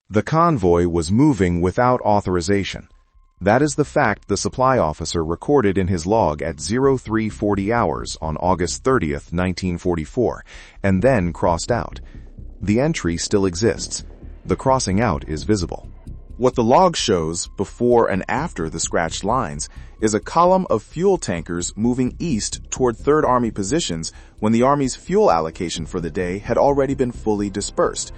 The convoy was moving without authorization. That is the fact the supply officer recorded in his log at 0340 hours on August 30th, 1944, and then crossed out. The entry still exists. The crossing out is visible. What the log shows, before and after the scratched lines, is a column of fuel tankers moving east toward Third Army positions when the Army's fuel allocation for the day had already been fully dispersed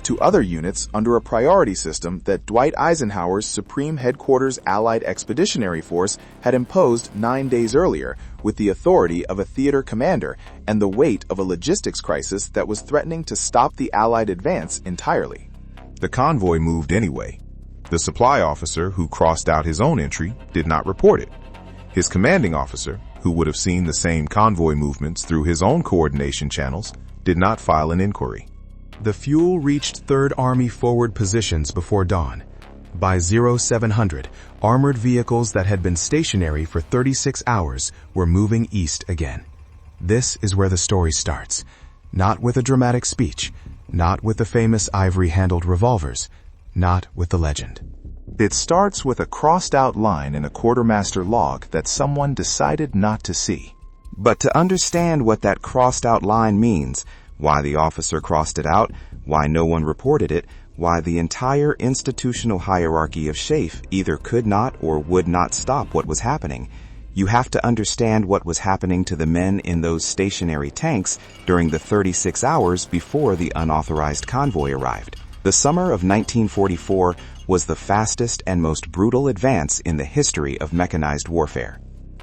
to other units under a priority system that Dwight Eisenhower's Supreme Headquarters Allied Expeditionary Force had imposed 9 days earlier, with the authority of a theater commander and the weight of a logistics crisis that was threatening to stop the Allied advance entirely. The convoy moved anyway. The supply officer who crossed out his own entry did not report it. His commanding officer, who would have seen the same convoy movements through his own coordination channels, did not file an inquiry. The fuel reached Third Army forward positions before dawn. By 0700, armored vehicles that had been stationary for 36 hours were moving east again. This is where the story starts. Not with a dramatic speech, not with the famous ivory-handled revolvers, not with the legend. It starts with a crossed-out line in a quartermaster log that someone decided not to see. But to understand what that crossed-out line means, why the officer crossed it out, why no one reported it, why the entire institutional hierarchy of SHAEF either could not or would not stop what was happening, you have to understand what was happening to the men in those stationary tanks during the 36 hours before the unauthorized convoy arrived. The summer of 1944 was the fastest and most brutal advance in the history of mechanized warfare.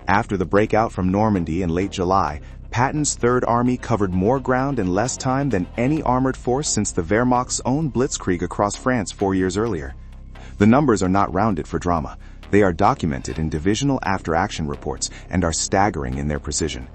After the breakout from Normandy in late July, Patton's Third Army covered more ground in less time than any armored force since the Wehrmacht's own blitzkrieg across France 4 years earlier. The numbers are not rounded for drama. They are documented in divisional after-action reports and are staggering in their precision.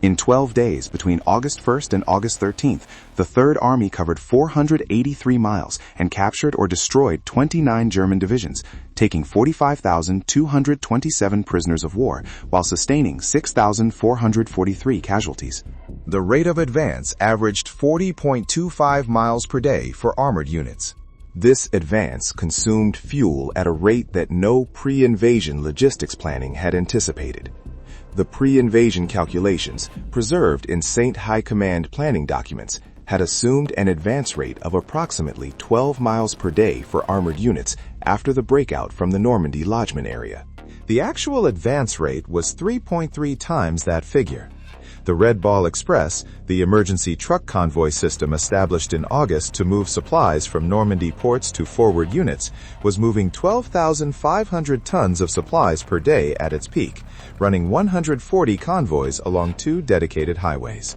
In 12 days, between August 1st and August 13th, the Third Army covered 483 miles and captured or destroyed 29 German divisions, taking 45,227 prisoners of war, while sustaining 6,443 casualties. The rate of advance averaged 40.25 miles per day for armored units. This advance consumed fuel at a rate that no pre-invasion logistics planning had anticipated. The pre-invasion calculations, preserved in St. High Command planning documents, had assumed an advance rate of approximately 12 miles per day for armored units after the breakout from the Normandy lodgment area. The actual advance rate was 3.3 times that figure. The Red Ball Express, the emergency truck convoy system established in August to move supplies from Normandy ports to forward units, was moving 12,500 tons of supplies per day at its peak, running 140 convoys along 2 dedicated highways.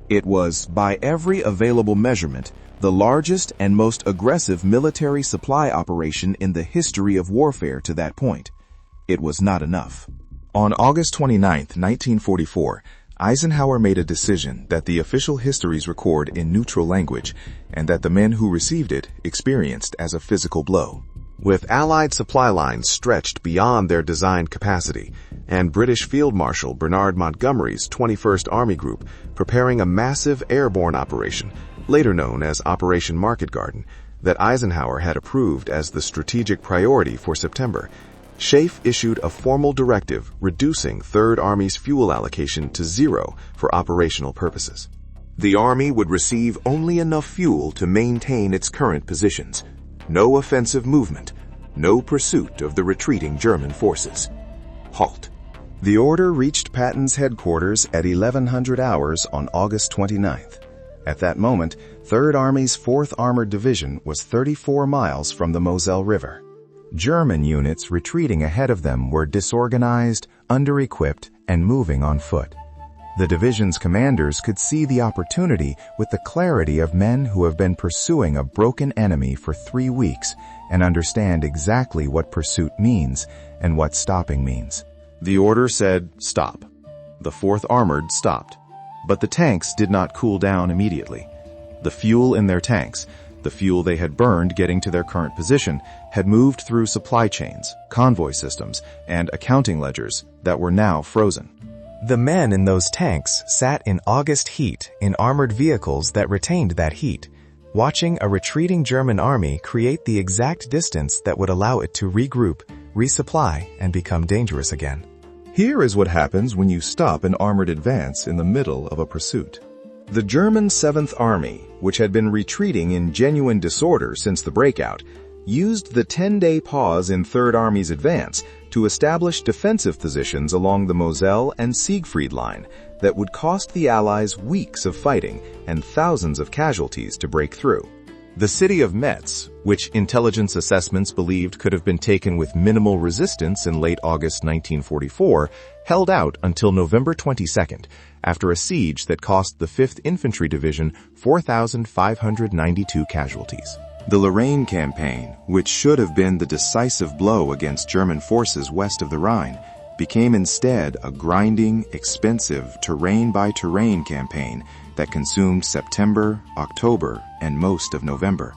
It was, by every available measurement, the largest and most aggressive military supply operation in the history of warfare to that point. It was not enough. On August 29, 1944, Eisenhower made a decision that the official histories record in neutral language and that the men who received it experienced as a physical blow. With Allied supply lines stretched beyond their designed capacity and British Field Marshal Bernard Montgomery's 21st Army Group preparing a massive airborne operation, later known as Operation Market Garden, that Eisenhower had approved as the strategic priority for September, SHAEF issued a formal directive reducing Third Army's fuel allocation to 0 for operational purposes. The Army would receive only enough fuel to maintain its current positions. No offensive movement, no pursuit of the retreating German forces. Halt. The order reached Patton's headquarters at 1100 hours on August 29th. At that moment, Third Army's 4th Armored Division was 34 miles from the Moselle River. German units retreating ahead of them were disorganized, under-equipped, and moving on foot. The division's commanders could see the opportunity with the clarity of men who have been pursuing a broken enemy for 3 weeks and understand exactly what pursuit means and what stopping means. The order said, stop. The 4th Armored stopped. But the tanks did not cool down immediately. The fuel in their tanks, the fuel they had burned getting to their current position, had moved through supply chains, convoy systems, and accounting ledgers that were now frozen. The men in those tanks sat in August heat in armored vehicles that retained that heat. watching a retreating German army create the exact distance that would allow it to regroup, resupply, and become dangerous again. Here is what happens when you stop an armored advance in the middle of a pursuit. The German 7th Army, which had been retreating in genuine disorder since the breakout, used the 10-day pause in 3rd Army's advance to establish defensive positions along the Moselle and Siegfried line that would cost the Allies weeks of fighting and thousands of casualties to break through. The city of Metz, which intelligence assessments believed could have been taken with minimal resistance in late August 1944, held out until November 22nd, after a siege that cost the 5th Infantry Division 4,592 casualties. The Lorraine campaign, which should have been the decisive blow against German forces west of the Rhine, became instead a grinding, expensive, terrain-by-terrain campaign that consumed September, October, and most of November.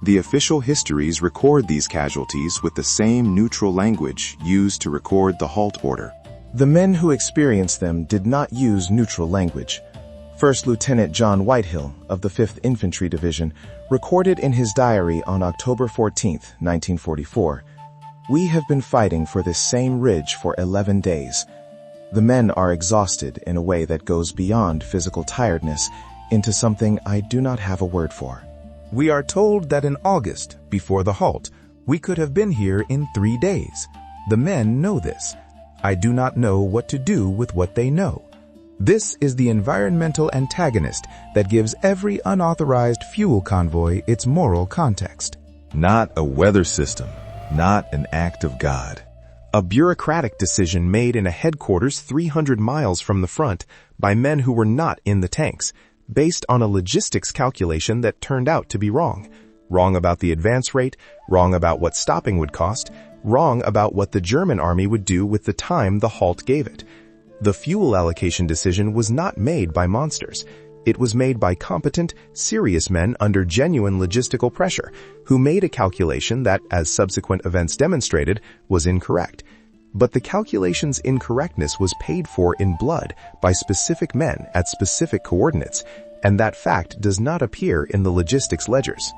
The official histories record these casualties with the same neutral language used to record the halt order. The men who experienced them did not use neutral language. First Lieutenant John Whitehill of the 5th Infantry Division recorded in his diary on October 14, 1944, "We have been fighting for this same ridge for 11 days. The men are exhausted in a way that goes beyond physical tiredness into something I do not have a word for. We are told that in August, before the halt, we could have been here in 3 days. The men know this. I do not know what to do with what they know. This is the environmental antagonist that gives every unauthorized fuel convoy its moral context." Not a weather system, not an act of God. A bureaucratic decision made in a headquarters 300 miles from the front by men who were not in the tanks, based on a logistics calculation that turned out to be wrong. Wrong about the advance rate, wrong about what stopping would cost, wrong about what the German army would do with the time the halt gave it. The fuel allocation decision was not made by monsters. It was made by competent, serious men under genuine logistical pressure, who made a calculation that, as subsequent events demonstrated, was incorrect. But the calculation's incorrectness was paid for in blood by specific men at specific coordinates, and that fact does not appear in the logistics ledgers.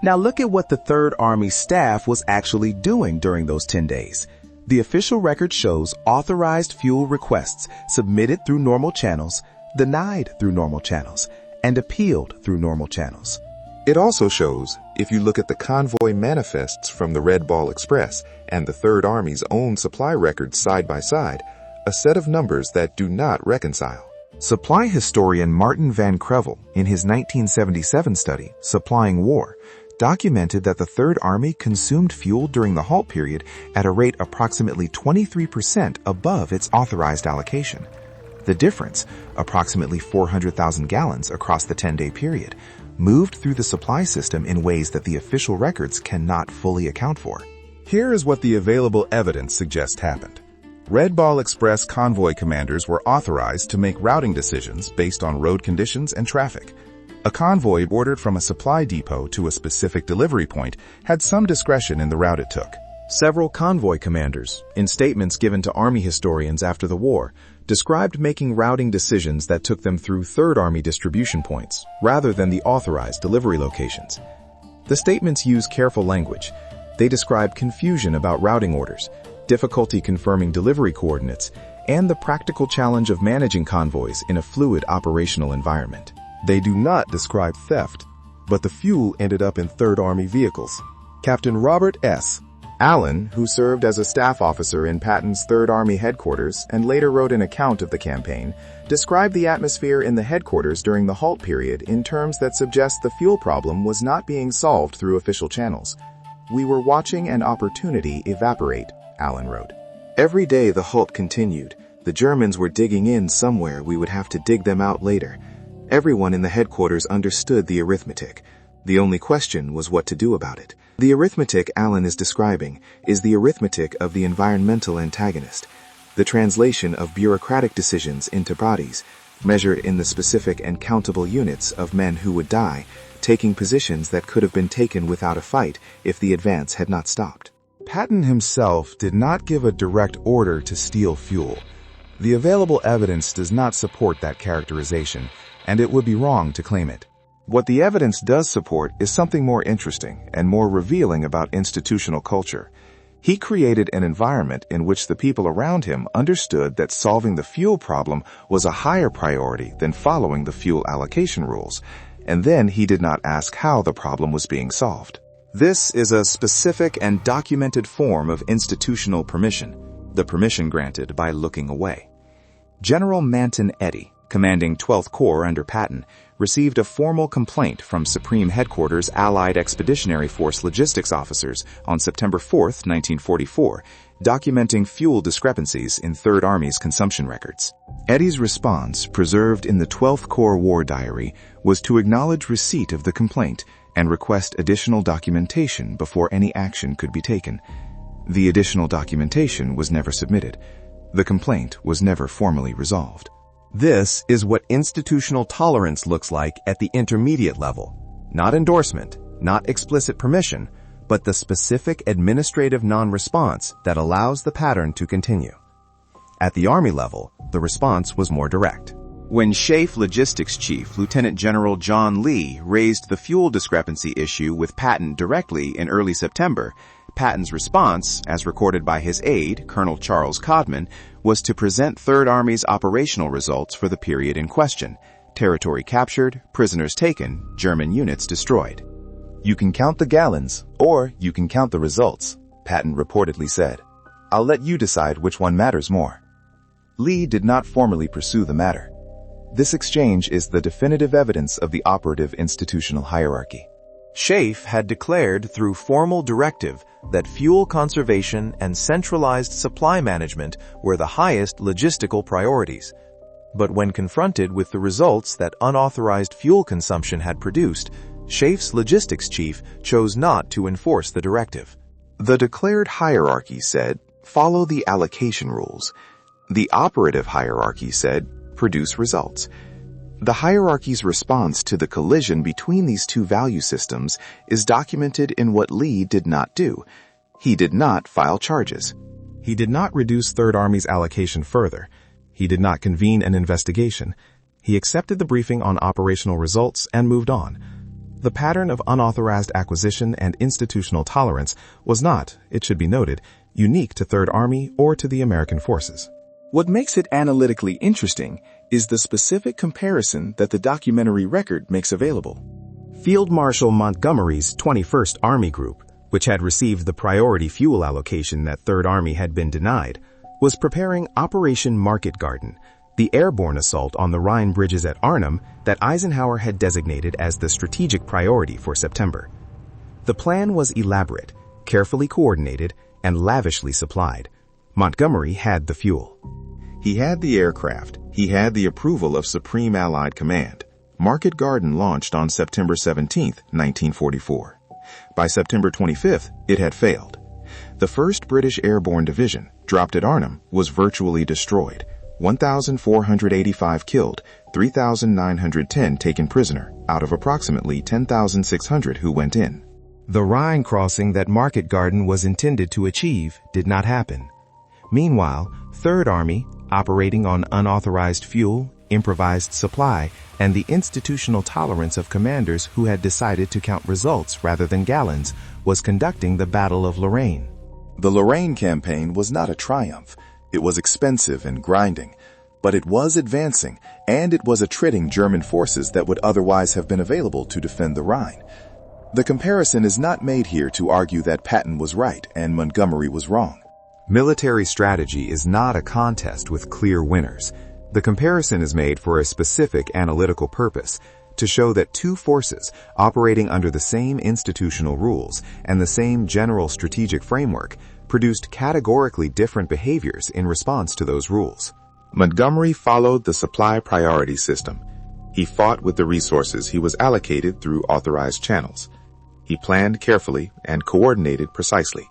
Now look at what the 3rd Army staff was actually doing during those 10 days. The official record shows authorized fuel requests submitted through normal channels, denied through normal channels, and appealed through normal channels. It also shows, if you look at the convoy manifests from the Red Ball Express and the 3rd Army's own supply records side by side, a set of numbers that do not reconcile. Supply historian Martin Van Crevel, in his 1977 study, Supplying War, documented that the 3rd Army consumed fuel during the halt period at a rate approximately 23% above its authorized allocation. The difference, approximately 400,000 gallons across the 10-day period, moved through the supply system in ways that the official records cannot fully account for. Here is what the available evidence suggests happened. Red Ball Express convoy commanders were authorized to make routing decisions based on road conditions and traffic. A convoy ordered from a supply depot to a specific delivery point had some discretion in the route it took. Several convoy commanders, in statements given to Army historians after the war, described making routing decisions that took them through 3rd Army distribution points, rather than the authorized delivery locations. The statements use careful language. They describe confusion about routing orders, difficulty confirming delivery coordinates, and the practical challenge of managing convoys in a fluid operational environment. They do not describe theft, but the fuel ended up in 3rd Army vehicles. Captain Robert S. Allen, who served as a staff officer in Patton's 3rd Army headquarters and later wrote an account of the campaign, described the atmosphere in the headquarters during the halt period in terms that suggest the fuel problem was not being solved through official channels. "We were watching an opportunity evaporate," Allen wrote. "Every day the halt continued. The Germans were digging in somewhere we would have to dig them out later. Everyone in the headquarters understood the arithmetic. The only question was what to do about it. The arithmetic Allen is describing is the arithmetic of the environmental antagonist, the translation of bureaucratic decisions into bodies, measured in the specific and countable units of men who would die, taking positions that could have been taken without a fight if the advance had not stopped." Patton himself did not give a direct order to steal fuel. The available evidence does not support that characterization, and it would be wrong to claim it. What the evidence does support is something more interesting and more revealing about institutional culture. He created an environment in which the people around him understood that solving the fuel problem was a higher priority than following the fuel allocation rules, and then he did not ask how the problem was being solved. This is a specific and documented form of institutional permission, the permission granted by looking away. General Manton Eddy, commanding 12th Corps under Patton, received a formal complaint from Supreme Headquarters Allied Expeditionary Force logistics officers on September 4, 1944, documenting fuel discrepancies in Third Army's consumption records. Eddy's response, preserved in the 12th Corps War Diary, was to acknowledge receipt of the complaint and request additional documentation before any action could be taken. The additional documentation was never submitted. The complaint was never formally resolved. This is what institutional tolerance looks like at the intermediate level. Not endorsement, not explicit permission, but the specific administrative non-response that allows the pattern to continue. At the Army level, the response was more direct. When SHAEF Logistics Chief Lieutenant General John Lee raised the fuel discrepancy issue with Patton directly in early September, Patton's response, as recorded by his aide, Colonel Charles Codman, was to present Third Army's operational results for the period in question: territory captured, prisoners taken, German units destroyed. "You can count the gallons, or you can count the results," Patton reportedly said. "I'll let you decide which one matters more." Lee did not formally pursue the matter. This exchange is the definitive evidence of the operative institutional hierarchy. SHAEF had declared through formal directive that fuel conservation and centralized supply management were the highest logistical priorities. But when confronted with the results that unauthorized fuel consumption had produced, SHAEF's logistics chief chose not to enforce the directive. The declared hierarchy said, follow the allocation rules. The operative hierarchy said, produce results. The hierarchy's response to the collision between these two value systems is documented in what Lee did not do. He did not file charges. He did not reduce Third Army's allocation further. He did not convene an investigation. He accepted the briefing on operational results and moved on. The pattern of unauthorized acquisition and institutional tolerance was not, it should be noted, unique to Third Army or to the American forces. What makes it analytically interesting is the specific comparison that the documentary record makes available. Field Marshal Montgomery's 21st Army Group, which had received the priority fuel allocation that Third Army had been denied, was preparing Operation Market Garden, the airborne assault on the Rhine bridges at Arnhem that Eisenhower had designated as the strategic priority for September. The plan was elaborate, carefully coordinated, and lavishly supplied. Montgomery had the fuel. He had the aircraft. He had the approval of Supreme Allied Command. Market Garden launched on September 17, 1944. By September 25th, it had failed. The 1st British Airborne Division, dropped at Arnhem, was virtually destroyed. 1,485 killed, 3,910 taken prisoner, out of approximately 10,600 who went in. The Rhine crossing that Market Garden was intended to achieve did not happen. Meanwhile, Third Army, operating on unauthorized fuel, improvised supply, and the institutional tolerance of commanders who had decided to count results rather than gallons, was conducting the Battle of Lorraine. The Lorraine campaign was not a triumph. It was expensive and grinding, but it was advancing, and it was attriting German forces that would otherwise have been available to defend the Rhine. The comparison is not made here to argue that Patton was right and Montgomery was wrong. Military strategy is not a contest with clear winners. The comparison is made for a specific analytical purpose, to show that two forces operating under the same institutional rules and the same general strategic framework produced categorically different behaviors in response to those rules. Montgomery followed the supply priority system. He fought with the resources he was allocated through authorized channels. He planned carefully and coordinated precisely.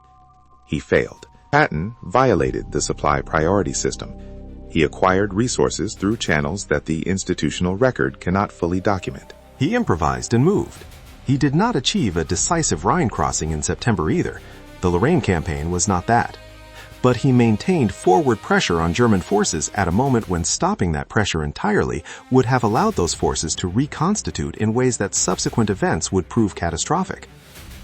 He failed. Patton violated the supply priority system. He acquired resources through channels that the institutional record cannot fully document. He improvised and moved. He did not achieve a decisive Rhine crossing in September either. The Lorraine campaign was not that. but he maintained forward pressure on German forces at a moment when stopping that pressure entirely would have allowed those forces to reconstitute in ways that subsequent events would prove catastrophic.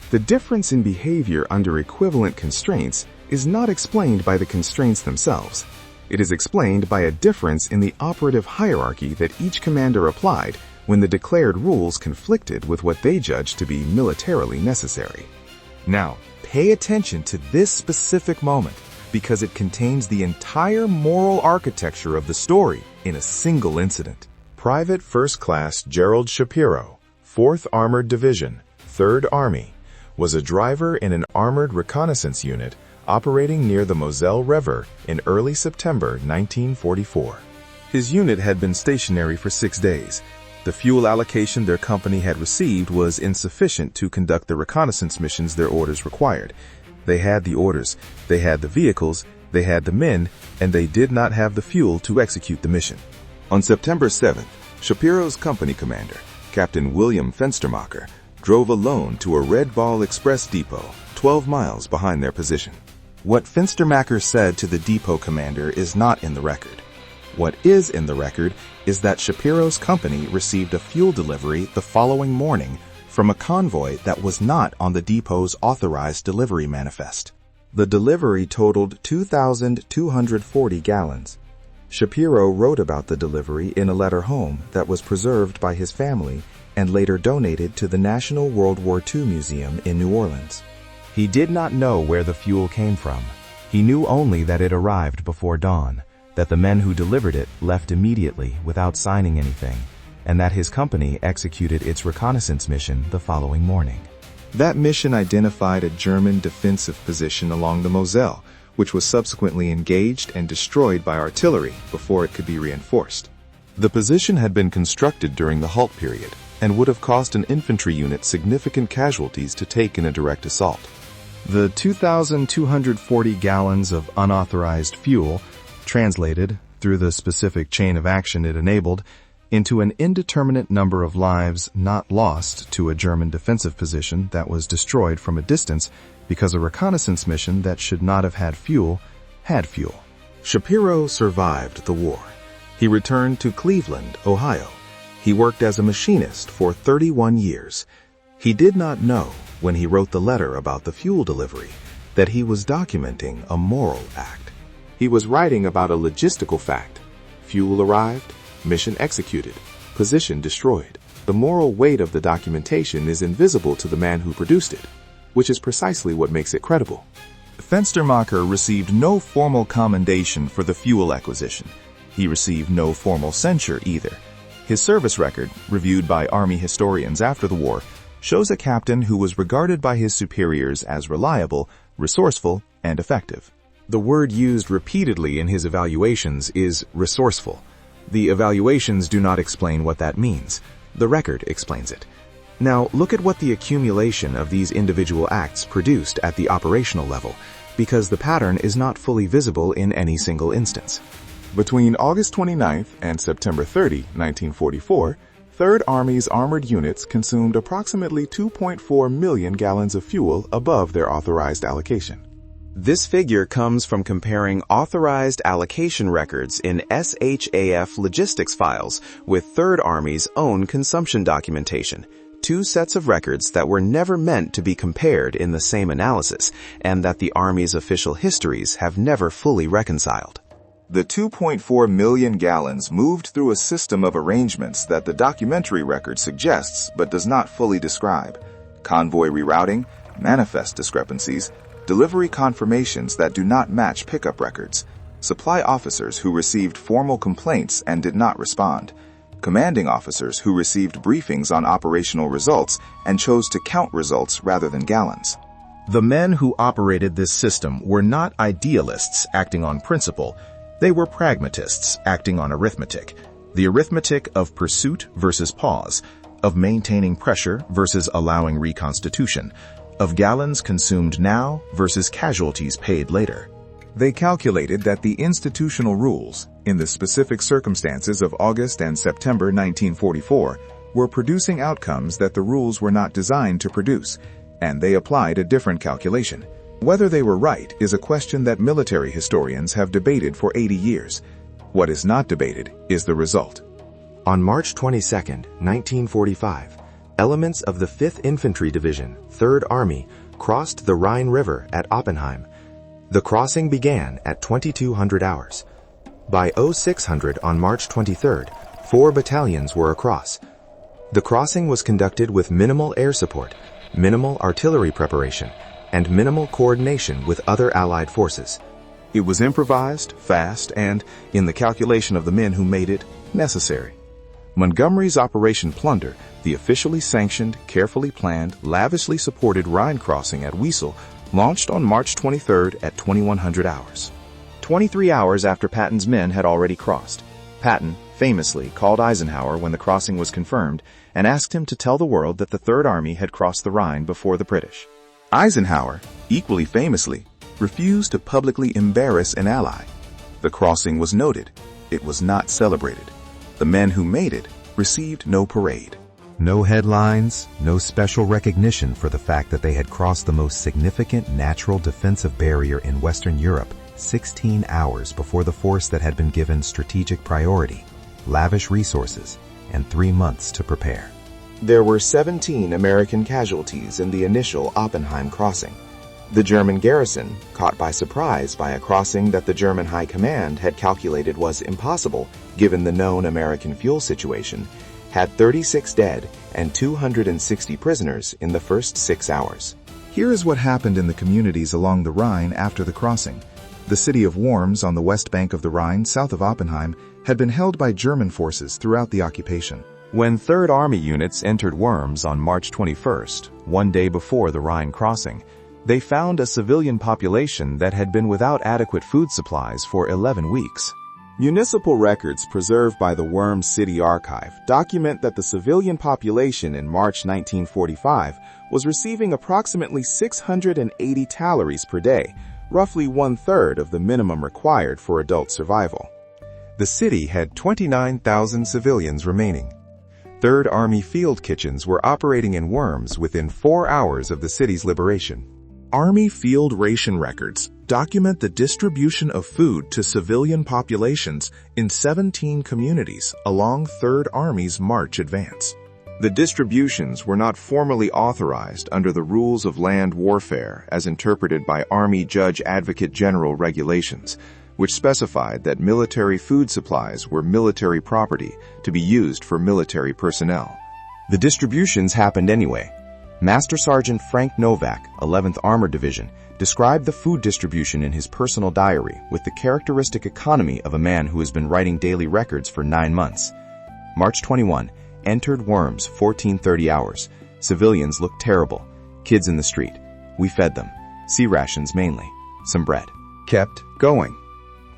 The difference in behavior under equivalent constraints is not explained by the constraints themselves. It is explained by a difference in the operative hierarchy that each commander applied when the declared rules conflicted with what they judged to be militarily necessary. Now, pay attention to this specific moment because it contains the entire moral architecture of the story in a single incident. Private First Class Gerald Shapiro, 4th Armored Division, 3rd Army, was a driver in an armored reconnaissance unit operating near the Moselle River in early September 1944. His unit had been stationary for 6 days. The fuel allocation their company had received was insufficient to conduct the reconnaissance missions their orders required. They had the orders, they had the vehicles, they had the men, and they did not have the fuel to execute the mission. On September 7th, Shapiro's company commander, Captain William Fenstermacher, drove alone to a Red Ball Express depot 12 miles behind their position. What Fenstermacher said to the depot commander is not in the record. What is in the record is that Shapiro's company received a fuel delivery the following morning from a convoy that was not on the depot's authorized delivery manifest. The delivery totaled 2,240 gallons. Shapiro wrote about the delivery in a letter home that was preserved by his family and later donated to the National World War II Museum in New Orleans. He did not know where the fuel came from. He knew only that it arrived before dawn, that the men who delivered it left immediately without signing anything, and that his company executed its reconnaissance mission the following morning. That mission identified a German defensive position along the Moselle, which was subsequently engaged and destroyed by artillery before it could be reinforced. The position had been constructed during the halt period and would have cost an infantry unit significant casualties to take in a direct assault. The 2,240 gallons of unauthorized fuel translated, through the specific chain of action it enabled, into an indeterminate number of lives not lost to a German defensive position that was destroyed from a distance because a reconnaissance mission that should not have had fuel had fuel. Shapiro survived the war. He returned to Cleveland, Ohio. He worked as a machinist for 31 years. He did not know, when he wrote the letter about the fuel delivery, that he was documenting a moral act. He was writing about a logistical fact. Fuel arrived, mission executed, position destroyed. The moral weight of the documentation is invisible to the man who produced it, which is precisely what makes it credible. Fenstermacher received no formal commendation for the fuel acquisition. He received no formal censure either. His service record, reviewed by Army historians after the war, shows a captain who was regarded by his superiors as reliable, resourceful, and effective. The word used repeatedly in his evaluations is resourceful. The evaluations do not explain what that means. The record explains it. Now, look at what the accumulation of these individual acts produced at the operational level, because the pattern is not fully visible in any single instance. Between August 29th and September 30, 1944, 3rd Army's armored units consumed approximately 2.4 million gallons of fuel above their authorized allocation. This figure comes from comparing authorized allocation records in SHAEF logistics files with 3rd Army's own consumption documentation, two sets of records that were never meant to be compared in the same analysis, and that the Army's official histories have never fully reconciled. The 2.4 million gallons moved through a system of arrangements that the documentary record suggests but does not fully describe. Convoy rerouting, manifest discrepancies, delivery confirmations that do not match pickup records, supply officers who received formal complaints and did not respond, commanding officers who received briefings on operational results and chose to count results rather than gallons. The men who operated this system were not idealists acting on principle. They were pragmatists acting on arithmetic. The arithmetic of pursuit versus pause, of maintaining pressure versus allowing reconstitution, of gallons consumed now versus casualties paid later. They calculated that the institutional rules, in the specific circumstances of August and September 1944, were producing outcomes that the rules were not designed to produce, and they applied a different calculation. Whether they were right is a question that military historians have debated for 80 years. What is not debated is the result. On March 22, 1945, elements of the 5th Infantry Division, 3rd Army, crossed the Rhine River at Oppenheim. The crossing began at 2200 hours. By 0600 on March 23rd, 4 battalions were across. The crossing was conducted with minimal air support, minimal artillery preparation, and minimal coordination with other Allied forces. It was improvised, fast, and, in the calculation of the men who made it, necessary. Montgomery's Operation Plunder, the officially sanctioned, carefully planned, lavishly supported Rhine crossing at Wesel, launched on March 23rd at 2100 hours. 23 hours after Patton's men had already crossed. Patton, famously, called Eisenhower when the crossing was confirmed and asked him to tell the world that the Third Army had crossed the Rhine before the British. Eisenhower, equally famously, refused to publicly embarrass an ally. The crossing was noted. It was not celebrated. The men who made it received no parade. No headlines, no special recognition for the fact that they had crossed the most significant natural defensive barrier in Western Europe 16 hours before the force that had been given strategic priority, lavish resources, and 3 months to prepare. There were 17 American casualties in the initial Oppenheim crossing. The German garrison, caught by surprise by a crossing that the German High Command had calculated was impossible given the known American fuel situation, had 36 dead and 260 prisoners in the first 6 hours. Here is what happened in the communities along the Rhine after the crossing. The city of Worms on the west bank of the Rhine, south of Oppenheim, had been held by German forces throughout the occupation. When 3rd Army units entered Worms on March 21st, one day before the Rhine crossing, they found a civilian population that had been without adequate food supplies for 11 weeks. Municipal records preserved by the Worms City Archive document that the civilian population in March 1945 was receiving approximately 680 calories per day, roughly 1/3 of the minimum required for adult survival. The city had 29,000 civilians remaining. 3rd Army field kitchens were operating in Worms within 4 hours of the city's liberation. Army field ration records document the distribution of food to civilian populations in 17 communities along 3rd Army's March advance. The distributions were not formally authorized under the rules of land warfare as interpreted by Army Judge Advocate General regulations, which specified that military food supplies were military property to be used for military personnel. The distributions happened anyway. Master Sergeant Frank Novak, 11th Armored Division, described the food distribution in his personal diary with the characteristic economy of a man who has been writing daily records for 9 months. March 21, entered Worms 14:30 hours. Civilians looked terrible. Kids in the street. We fed them. Sea rations mainly. Some bread. Kept going.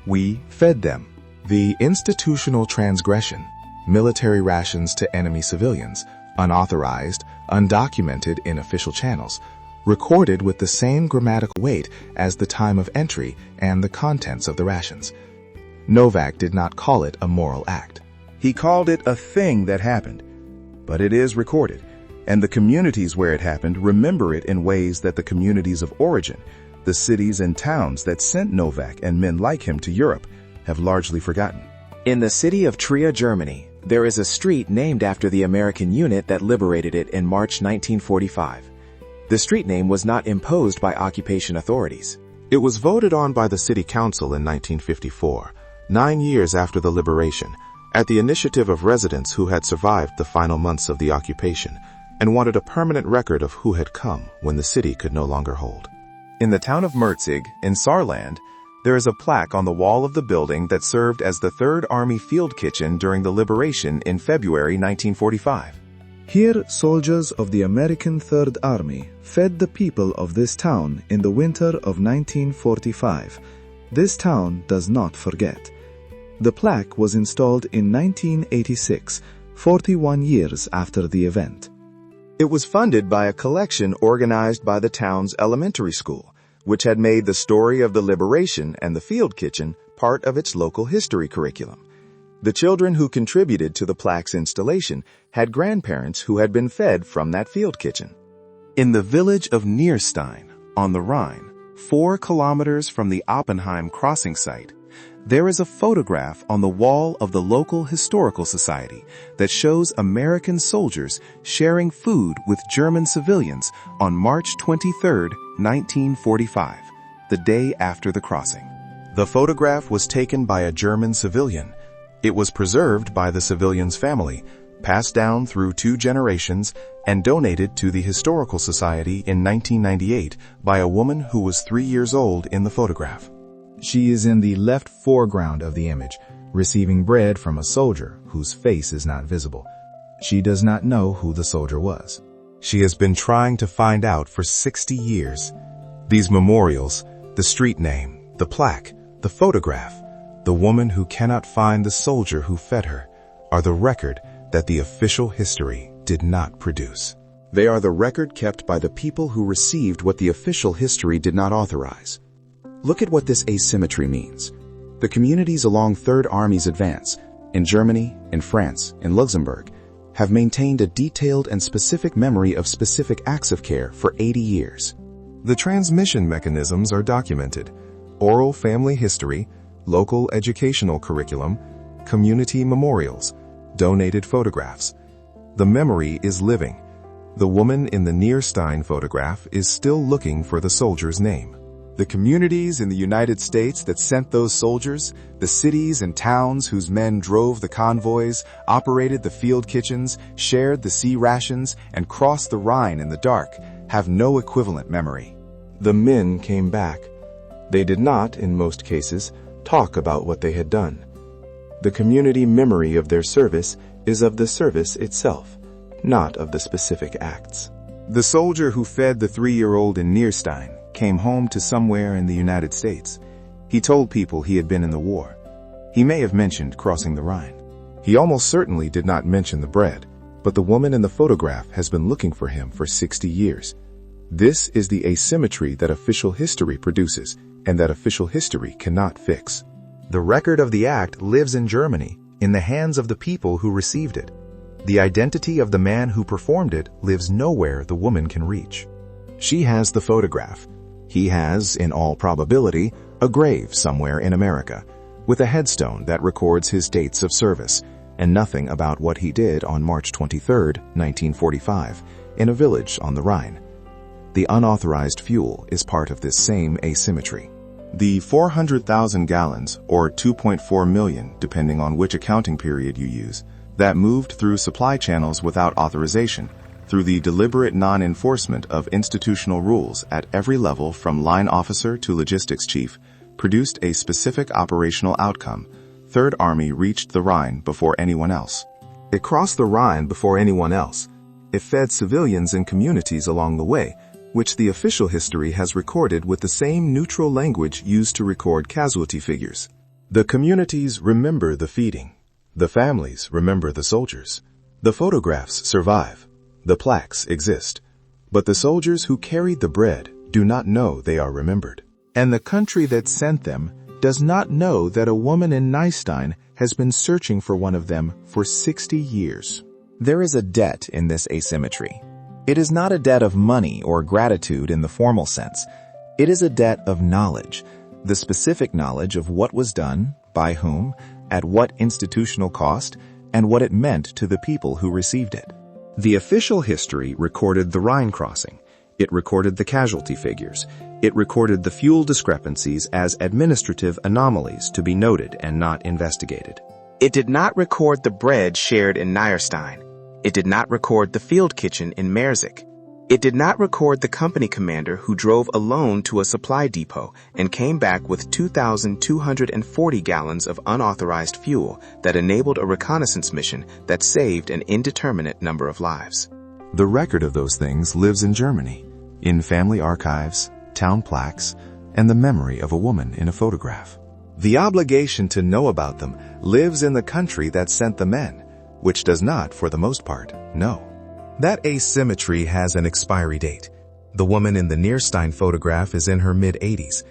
We fed them. The institutional transgression, military rations to enemy civilians, unauthorized, undocumented in official channels, recorded with the same grammatical weight as the time of entry and the contents of the rations. Novak did not call it a moral act. He called it a thing that happened. But it is recorded, and the communities where it happened remember it in ways that the communities of origin, the cities and towns that sent Novak and men like him to Europe, have largely forgotten. In the city of Trier, Germany, there is a street named after the American unit that liberated it in March 1945. The street name was not imposed by occupation authorities. It was voted on by the city council in 1954, 9 years after the liberation, at the initiative of residents who had survived the final months of the occupation and wanted a permanent record of who had come when the city could no longer hold. In the town of Merzig, in Saarland, there is a plaque on the wall of the building that served as the 3rd Army field kitchen during the liberation in February 1945. Here, soldiers of the American Third Army fed the people of this town in the winter of 1945. This town does not forget. The plaque was installed in 1986, 41 years after the event. It was funded by a collection organized by the town's elementary school, which had made the story of the liberation and the field kitchen part of its local history curriculum. The children who contributed to the plaque's installation had grandparents who had been fed from that field kitchen. In the village of Nierstein, on the Rhine, 4 kilometers from the Oppenheim crossing site, there is a photograph on the wall of the local historical society that shows American soldiers sharing food with German civilians on March 23, 1945, the day after the crossing. The photograph was taken by a German civilian. It was preserved by the civilian's family, passed down through 2 generations, and donated to the Historical Society in 1998 by a woman who was 3 years old in the photograph. She is in the left foreground of the image, receiving bread from a soldier whose face is not visible. She does not know who the soldier was. She has been trying to find out for 60 years. These memorials, the street name, the plaque, the photograph, the woman who cannot find the soldier who fed her, are the record that the official history did not produce. They are the record kept by the people who received what the official history did not authorize. Look at what this asymmetry means. The communities along Third Army's advance, in Germany, in France, in Luxembourg, have maintained a detailed and specific memory of specific acts of care for 80 years. The transmission mechanisms are documented: oral family history, local educational curriculum, community memorials, donated photographs. The memory is living. The woman in the Nierstein photograph is still looking for the soldier's name. The communities in the United States that sent those soldiers, the cities and towns whose men drove the convoys, operated the field kitchens, shared the sea rations, and crossed the Rhine in the dark, have no equivalent memory. The men came back. They did not, in most cases, talk about what they had done. The community memory of their service is of the service itself, not of the specific acts. The soldier who fed the 3-year-old in Nierstein came home to somewhere in the United States. He told people he had been in the war. He may have mentioned crossing the Rhine. He almost certainly did not mention the bread, but the woman in the photograph has been looking for him for 60 years. This is the asymmetry that official history produces and that official history cannot fix. The record of the act lives in Germany, in the hands of the people who received it. The identity of the man who performed it lives nowhere the woman can reach. She has the photograph. He has, in all probability, a grave somewhere in America, with a headstone that records his dates of service, and nothing about what he did on March 23, 1945, in a village on the Rhine. The unauthorized fuel is part of this same asymmetry. The 400,000 gallons, or 2.4 million, depending on which accounting period you use, that moved through supply channels without authorization, through the deliberate non-enforcement of institutional rules at every level from line officer to logistics chief, produced a specific operational outcome. Third Army reached the Rhine before anyone else. It crossed the Rhine before anyone else. It fed civilians and communities along the way, which the official history has recorded with the same neutral language used to record casualty figures. The communities remember the feeding. The families remember the soldiers. The photographs survive. The plaques exist. But the soldiers who carried the bread do not know they are remembered. And the country that sent them does not know that a woman in Nierstein has been searching for one of them for 60 years. There is a debt in this asymmetry. It is not a debt of money or gratitude in the formal sense. It is a debt of knowledge, the specific knowledge of what was done, by whom, at what institutional cost, and what it meant to the people who received it. The official history recorded the Rhine crossing. It recorded the casualty figures. It recorded the fuel discrepancies as administrative anomalies to be noted and not investigated. It did not record the bread shared in Nierstein. It did not record the field kitchen in Merzig. It did not record the company commander who drove alone to a supply depot and came back with 2,240 gallons of unauthorized fuel that enabled a reconnaissance mission that saved an indeterminate number of lives. The record of those things lives in Germany, in family archives, town plaques, and the memory of a woman in a photograph. The obligation to know about them lives in the country that sent the men, which does not, for the most part, know. That asymmetry has an expiry date. The woman in the Nierstein photograph is in her mid-80s.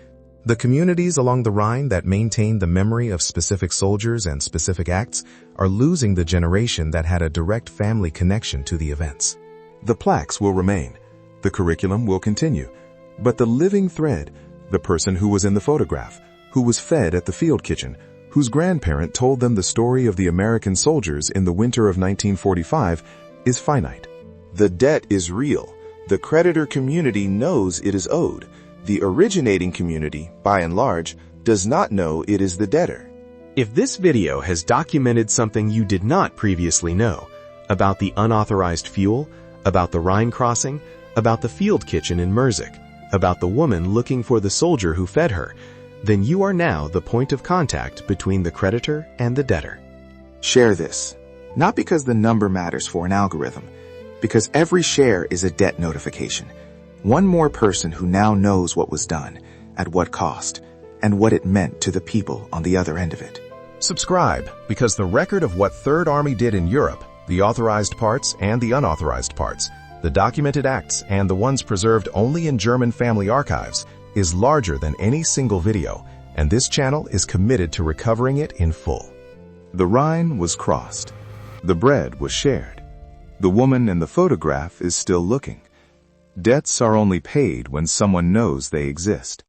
The communities along the Rhine that maintain the memory of specific soldiers and specific acts are losing the generation that had a direct family connection to the events. The plaques will remain. The curriculum will continue. But the living thread, the person who was in the photograph, who was fed at the field kitchen, whose grandparent told them the story of the American soldiers in the winter of 1945, is finite. The debt is real. The creditor community knows it is owed. The originating community, by and large, does not know it is the debtor. If this video has documented something you did not previously know, about the unauthorized fuel, about the Rhine crossing, about the field kitchen in Merzick, about the woman looking for the soldier who fed her, then you are now the point of contact between the creditor and the debtor. Share this, not because the number matters for an algorithm, because every share is a debt notification. One more person who now knows what was done, at what cost, and what it meant to the people on the other end of it. Subscribe, because the record of what Third Army did in Europe, the authorized parts and the unauthorized parts, the documented acts and the ones preserved only in German family archives, is larger than any single video, and this channel is committed to recovering it in full. The Rhine was crossed. The bread was shared. The woman in the photograph is still looking. Debts are only paid when someone knows they exist.